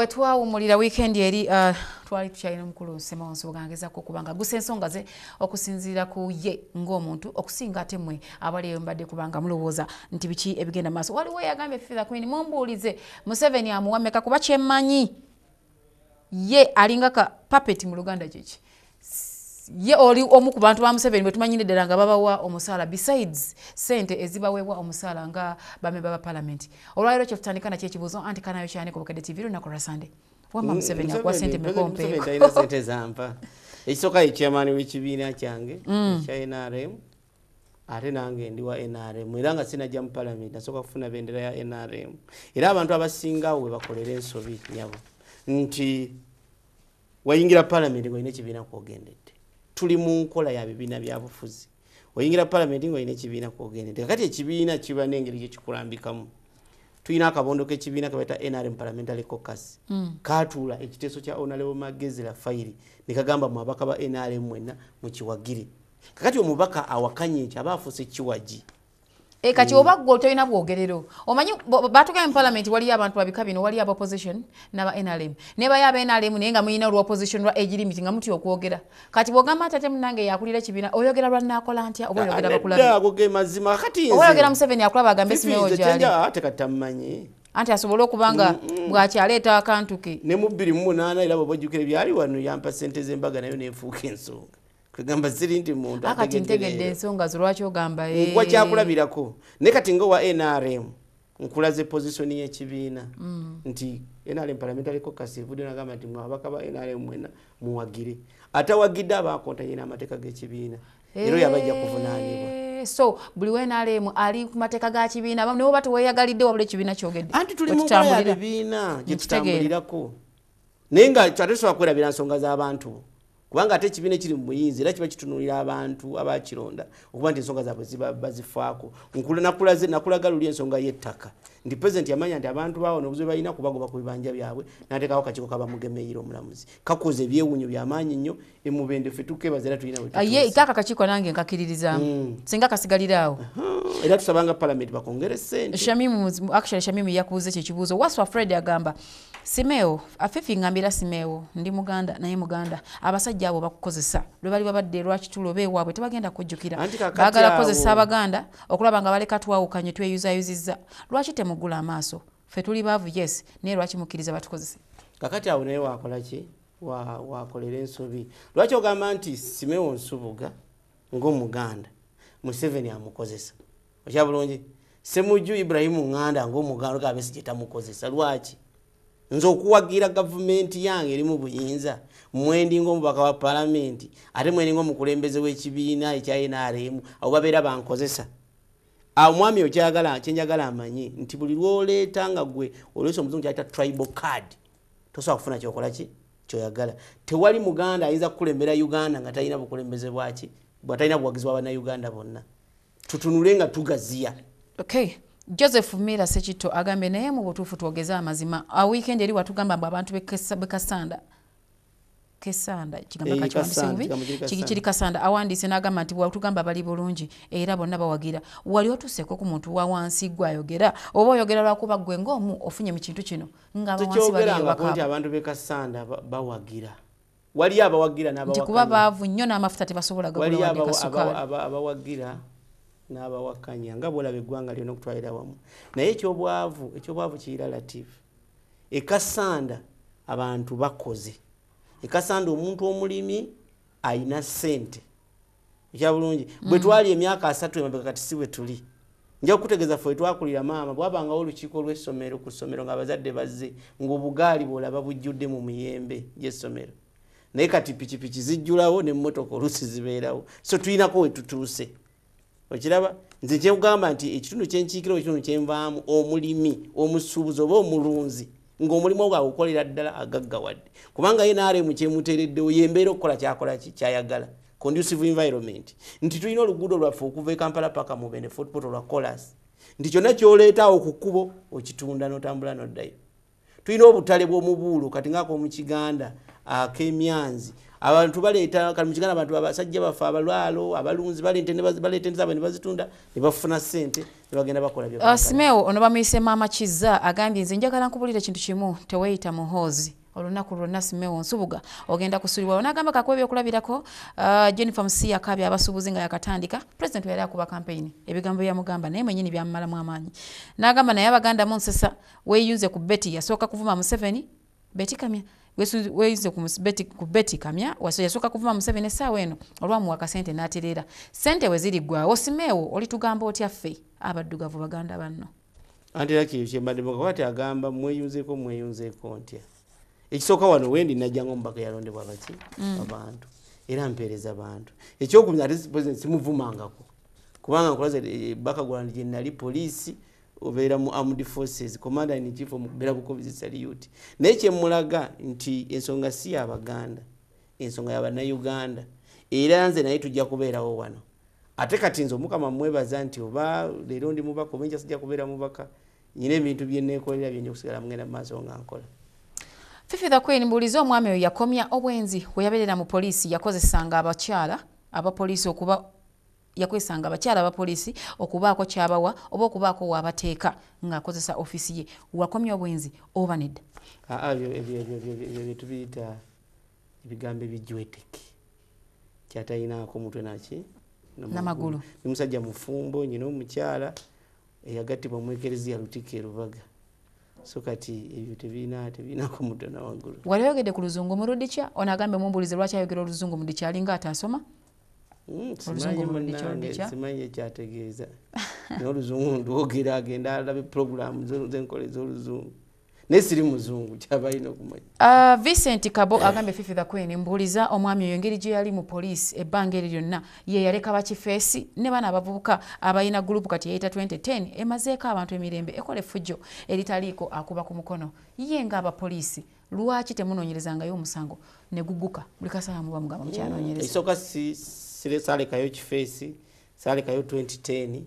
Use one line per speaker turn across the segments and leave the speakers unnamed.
bwetwawumulira weekend eri twali tukyalina mukulu Semeo Nsubuga ngezako kubanga gusa ensonga ze okusinziira ku ye ng'omuntu okusinga ate mmwe abali mbadde kubanga mulowooza nti biki ebigenda maaso. Waliwo yagambye Fifi Queen mumbuulize Museveni amuwameka kuba kyemmanyi ye alinga ka puppet mu Luganda kyeki. Ye oli omu ku bantu ba Museveni bwe tumanyire ddala nga babawa omusaala besides sente ezibaweebwa omusaala nga bamemba ba parliament. Olwaliro kye tutandika nakyo ekibuuzo anti Kanaayokya Ani ku Bukedde TV lunaku lwa Sunday. Wamma Museveni akuwa sente mekompe.
Museveni talina sente zampa. Ekisooka ye chairman w'ekibiina kyange ekya NRM. Ate nange ndi wa NRM era nga sinajja mu parliament nasooka kufuna bendera ya NRM. Era abantu abasingawo we bakolera ensobi nyabo nti wayingira parliament ng'olina ekibiina kw'ogendedde. Tuli mu nkola ya bibiina bya bufuzi. Oyingira parliament ng'olina ekibiina kw'ogendedde. Kati ekibiina kiba n'engeri gye kikulambikamu. Tuyina akabondo k'ekibiina ke bayita NRM Parliamentary Caucus. Kaatuula ekiteeso kya Honorable Magezera Fayiri ne kagamba mu babaka ba NRM mwenna mukiwagire. Kakati omubaka awakanye ekyo aba afuuse kiwagi.
Kati oba gwe tolina bwogerero. Omanyi batugamba mu parliament wali abantu babika bino wali aba opposition n'aba NRM. Ne bayaba NRM naye nga muyina olwa opposition lwa age limit nga muti okwogera. Kati bw'ogamba ate munange yakulira ekibiina oyogera lwa naakola ntya oba oyogera bakulabe.
Agoge mazima kati
oba oyogera Museveni akulaba agambe Semeo gyali.
Ate katamanyi.
Anti asobole okubanga bwakyaleeta akantu ke.
Ne mu 2008 era bw'ojjukira byali wano yampa sente z'embaga nayo neefuuka ensonga. Kugamba ziri nti muntu
akati ntegedde ensonga zolwaki ogamba
kwa kyakulabirako ne kati ngo wa NRM nkulaze position y'ekibiina nti NRM Parliamentary Caucus evudde nagamba nti mwabaka ba NRM mwena muwagire atawagidde abakonta yina amateeka g'ekibiina ero yabajja kuvunaanibwa.
So buli we NRM ali ku mateeka ga kibiina abamu ne bati weyagalidde wabula ekibiina kyogedde
anti tuli mu nkola ya bibiina gye tutambulirako naye nga twatesobola kwerabira nsonga z'abantu kubanga ate ekibiina kiri mu muyinzi era kiba kitunulira abantu abakironda okuba nti ensonga zaabwe bazifaako. Nakulaga luli ensonga y'ettaka nti president yamanya nti abantu baawo n'obuzibu balina kubagoba ku bibanja byabwe n'ateekawo kakiiko kabamugemeeyira omulamuzi kakoze ebyewuunyo by'amaanyi nnyo emubende ffe tukeebaza era tulina
ye kaka kakiiko nange nkakiririzaamu singa kasigaliraawo
era tusabanga parliament bakongere ssente.
Shamimu yakubuuza ekyo ekibuuzo Waswa Fred agamba Semeo Fifi ngambira Semeo ndi Muganda naye Muganda abasajja abo bakukozesa lwe bali babadde lwaki tulobe waabwe tebagenda kujjukira baagala kukozesa Abaganda okulaba nga baleka twawukanye tweyuzayuzizza lwaki temugula amaaso ffe tuli baavu yes naye lwaki mukkiriza batukozese.
Kakati awo naye wakola ki wakolera ensobi lwaki ogamba nti Semeo Nsubuga ng'Omuganda Museveni amukozesa okya bulungi Semujju Ibrahim Nganda ng'Omuganda okabe si gye tamukozesa lwaki nze okuwagira gavumenti yange eri mu buyinza mwendi ng'omubaka wa parliament ate mwendi ng'omukulembeze w'ekibiina ekya NRM abo babeera bankozesa. Omwami kyenjagala amanyi nti buli lw'oleeta nga gwe olwesa omuzungu kyayita tribal card tosobola kufuna kyokola ki kyoyagala. Tewali Muganda ayinza kukulembera Uganda nga talina bukulembeze bwaki bwatalina buwagizi bwa bannayuganda bonna. Tutunule nga tugaziya.
Okay. Joseph Mira Sekito agambe naye mu butuufu twogeza amazima a weekend eri watugamba mbu abantu bekasanda kigamba kiri kasanda awandiise n'agamba nti watugamba bali bulungi era bonna bawagira wali otuseeko ku muntu wa wansi gwe ayogera oba oyogera lwakuba gwe ng'omu ofunye mu kintu kino ng'abawansi
bali abantu bekasanda bawagira wali abawagira n'abawagira
nti kuba baavu nnyo n'amafuta tebasobola gagula wadde kasukaali
abawagira n'abawakanya nga bwolaba eggwanga lyonna okutwalira wamu naye ekyobwavu kiyira relative. Ekasanda abantu bakoze ekasanda omuntu omulimi ayina ssente ekya bulungi bwe twali emyaka 3 emabega kati si bwe tuli nja okutegeeza ffe twakulira maama bwabangawo olukiiko lw'essomero ku ssomero ng'abazadde bazze ng'obugaali bwolaba bujjudde mu muyembe gy'essomero naye kati pikipiki zijjulawo n'emmotoka oluusi zibeerawo so tulinako we tutuuse. Okiraba nze kyegamba nti ekitundu kyenkiikira ekitundu kyenvaamu omulimi omusuubuzi oba omulunzi ng'omulimu gwa gukolera ddala agaggawadde kubanga ye NRM kyemuteereddewo yembeera okukola kyakola kyayagala conducive environment nti tulina oluguudo lwaffe okuva e Kampala paka mu Bende Fort Portal lwa Colas nti kyonna kyoleetaawo ku kkubo okitunda n'otambula n'oddayo. Tulina obutale bw'omubuulo kati ng'ak'omu Kiganda ak'emyanzi abantu baleeta kali mu Kiganda abantu abasajja bafa abalwalo abalunzi baleeta ente bazitunda ne bafuna ssente ne bagenda bakola byo.
Semeo ono bamuyise Maama Kizza agambye nze njagala nkubulira kintu kimu teweeyita muhoozi olunaku lwonna Semeo Nsubuga ogenda kusulibwa. N'agamba kakuba ebyokulabirako Jennifer Musia akabya abasuubuzi nga yakatandika President yali akuba campaign ebigambo byamugamba naye mwennyini byamumalamu amaanyi. N'agamba naye Abaganda mu nsesa weeyunze ku Betty yasooka kuvuma Museveni Betty Kamya weeyunze ku Betty Kamya yasooka kuvuma Museveni essaawa eno olwamuwa akasente n'aterera ssente we ziri ggwawo. Semeo olitugamba otya ffe abaddugavu Baganda banno?
Antera kyembadde mukakwati agamba mweyunzeeko ntya. Ekisooka wano wendi najja ng'omubaka yalondebwa abantu era mpeereza abantu. Ekyokubiri ate President simuvumangako kubanga nkulaze background gye nali poliisi obeera mu armed forces commander in chief omukubeera bukovizi salute naye kyemulaga nti ensonga si y'Abaganda ensonga y'Abannayuganda era nze naye tujja kubeerawo wano ate kati nze Omukama mwebaza nti oba leero ndi mubaka oba enkya sijja kubeera mubaka nyina ebintu bye neekolera byenja okusigala mugenda mu maaso nga nkola.
Fifi the Queen mbuuliza omwami oyo yakomya obwenzi we yabeerera mu poliisi yakozesanga abakyala abapoliisi okuba yakwesanga abakyala abapoliisi okubaako kyabawa oba okubaako waabateeka ng'akozesa ofiisi ye wakomya obwenzi oba nedda?
Ebyo tubiyita ebigambo ebijweteke kyatayinaako mutwe naki
n'amagulu.
Ni musajja mufumbo nyina omukyala eyagattibwa mu Ekereziya Lutikko e Lubaga. So kati ebyo tebinaako mutwe na waggulu.
Wali oyogedde ku luzungu mu Ludicha onagambe mumbuulize lwaki ayogera oluzungu mu Ludicha alinga atasoma?
Simanyi ekyategeeza n'oluzungu ndwogera agenda alabe programu zenkola ez'oluzungu naye siri muzungu kyabalina okumanya.
Vincent Kabo agambye Fifi the Queen mbuuliza omwami oyo engeri gye yali mu poliisi ebbanga eri lyonna ye yaleka bakifeesi ne bana abavubuka abalina gurupu kati yayita 2010 emazeeko abantu emirembe ekola effujjo eritaliiko akuba ku mukono ye ng'abapoliisi lwaki temunoonyerezangayo omusango ne guguka buli kasaawa muba mugamba mukyanoonyereza?
Esooka saalekayo kifeesi saalekayo 2010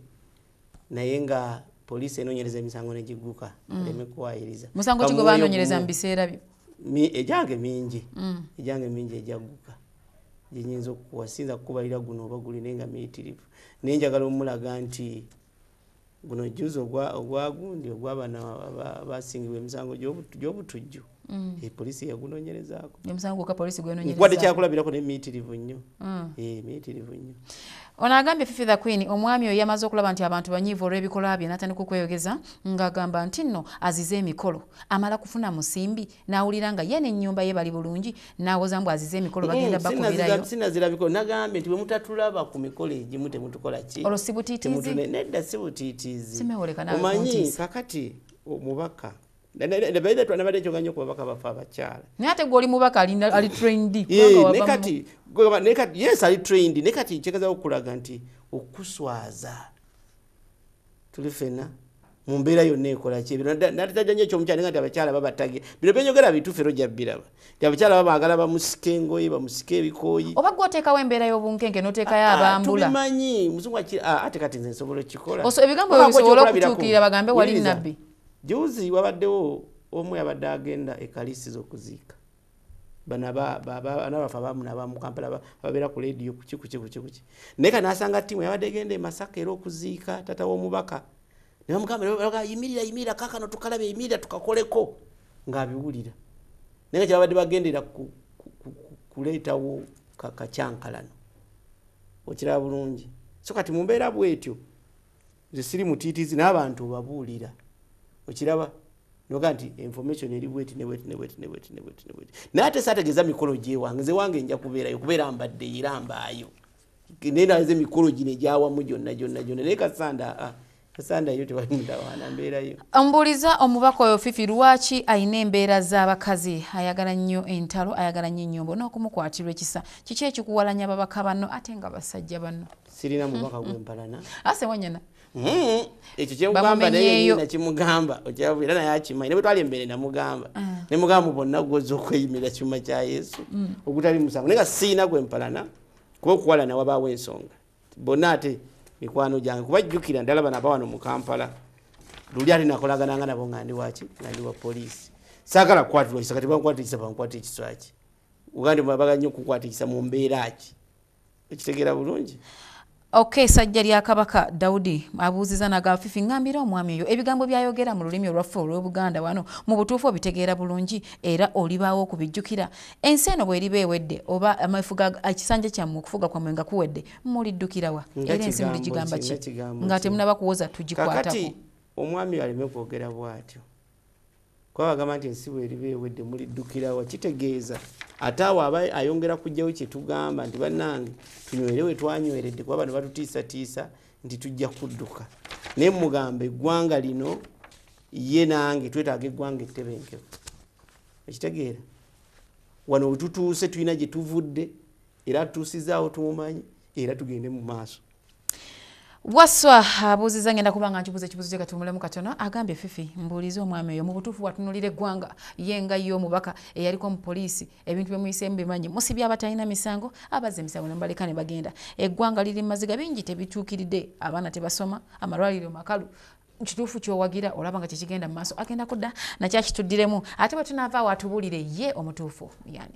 naye nga poliisi enoonyereza emisango ne giguka aleme kuwaayiriza.
Musango ki gwe baanoonyereza mu biseera byo?
Egyange mingi ejagguka gye nnyinza okuwasinza kukubalira guno oba guli naye nga miyitirivu naye njagala omulaga nti guno juzi ogwagundi ogw'abaana basingibwa emisango gy'obutujju poliisi yagunoonyerezaako.
Omusango gwokka poliisi gwenoonyereza?
Nkuwadde kyakulabirako naye miyitirivu nnyo. Miyitirivu nnyo.
Ono agambye Fifi the Queen omwami oyo yamaze okulaba nti abantu banyiivu olw'ebikolwa bye n'atandika okweyogeza ng'agamba nti nno azize emikolo amala kufuna musimbi n'awulira nga ye n'ennyumba ye bali bulungi n'awoza mbu azize emikolo bagenda bakubirayo.
Sinazirabiko nagambye nti bwe mutatulaba ku mikolo egimu temutukola ki?
Olwo si butiitiizi?
Nedda si butiitiizi.
Omanyi
kakati omubaka nabadde kyoganya ku babaka bafe abakyala
naye ate gwe oli mubaka ali trained.
Yes ali trained naye kati kyegeza okulaga nti okuswaza tuli fena mu mbeera yonna ekola ki natajanja ekyomukyala nga nti abakyala babatage bino byenyogera bituufu ero gyabiraba nti abakyala babaagala bamusike engoye bamusike ebikooyi
oba gwoteekawo embeera y'obunkenke n'oteekayo abambula
tubimanyi muzungu ate kati nze nsobola okikola
ebigambo ebyo bisobola okutuukirira bagambe wali nabbi.
Juzi wabaddewo omu yabadde agenda ekalisizo okuziika bana bafa abamu mu Kampala ababeera ku leediyo kuki naye ka n'asanga ttiimu yabadde egenda e Masaka era okuziika tata w'omubaka ne bamugamba yimirira kaakano tukalabe yimirira tukakoleko ng'abiwulira naye nga kyabadde bagendera kuleetawo kakyankalano okiraba bulungi. So kati mu mbeera bwetyo nze siri mutiitiizi n'abantu obabuulira okiraba noga nti information eri bweti naye ate saategeeza mikolo gyewange nze wange nja kubeera mbadde era mbaayo nenaze emikolo gino egyawamu gyonna naye kasanda yo tewali mutawaana mbeerayo.
Mbuuliza omubaka oyo Fifi lwaki ayina embeera z'abakazi ayagala nnyo entalo ayagala nnyo ennyombo n'okumukwatirwa ekisa kiki ekikuwalanya ababaka banno ate nga basajja banno?
Sirina mubaka gwempalana
ase wanyana
ekyo kyemugamba naye nakimugamba era naye akimanyi ne bwe twali embeere namugamba ne mugamba bonna gwoza okweyimirira kyuma kya Yesu ogutali musango naye nga siina gwempalana kuba okuwalana wabaawo ensonga bonna ate mikwano gyange kubajjukira ndala bano abawano mu Kampala luli ate nakolagananga nabo nga ndi waki nga ndi wa poliisi saagala kukwatirwa kisa kati bankwatiriza bankwata ekiswaki Uganda baganya okukwatisa mu mbeera ki ekitegeera bulungi.
Okay, sajja lya Kabaka Daudi abuuziza naga Fifi ngambira omwami oyo ebigambo byayogera mu lulimi olwaffe olw'Obuganda wano mu butuufu obitegeera bulungi era olibaawo okubijjukira. Ensi eno bw'eriba ewedde oba amafuga ekisanja kyammwe okufuga kwammwe nga kuwedde muliddukirawa era ensi muligigamba ki nga temunaba kuwoza tugikwatako.
Kakati omwami aleme kwogera bw'atyo kuba bagamba nti ensi bw'eriba ewedde muliddukirawa kitegeeza ate awo aba ayongera kujjawo kye tugamba nti bannange tunywere we twanyweredde kuba bano batutiisatiisa nti tujja kudduka naye mugamba eggwanga lino ye nange twetaaga eggwanga ettebenkevu ekitegeera wano we tutuuse tulina gye tuvudde era tutuusizaawo tumumanyi era tugende mu maaso.
Waswa abuuziza ngenda kubanga nkibuuza ekibuuzo kye katumulemu katono agambye Fifi mbuulize omwami oyo mu butuufu watunulira eggwanga ye nga ye omubaka eyaliko mu poliisi ebintu bye muyiseemu bimanyi musibye abatalina misango abazze emisango ne baleka ne bagenda eggwanga liri mu maziga bingi tebituukiridde abaana tebasoma amalwaliro makalu kituufu kyowagira olaba nga kyekigenda mu maaso agenda kudda nakyakituddiremu ate bwe tunaavaawo atubuulire ye omutuufu yani.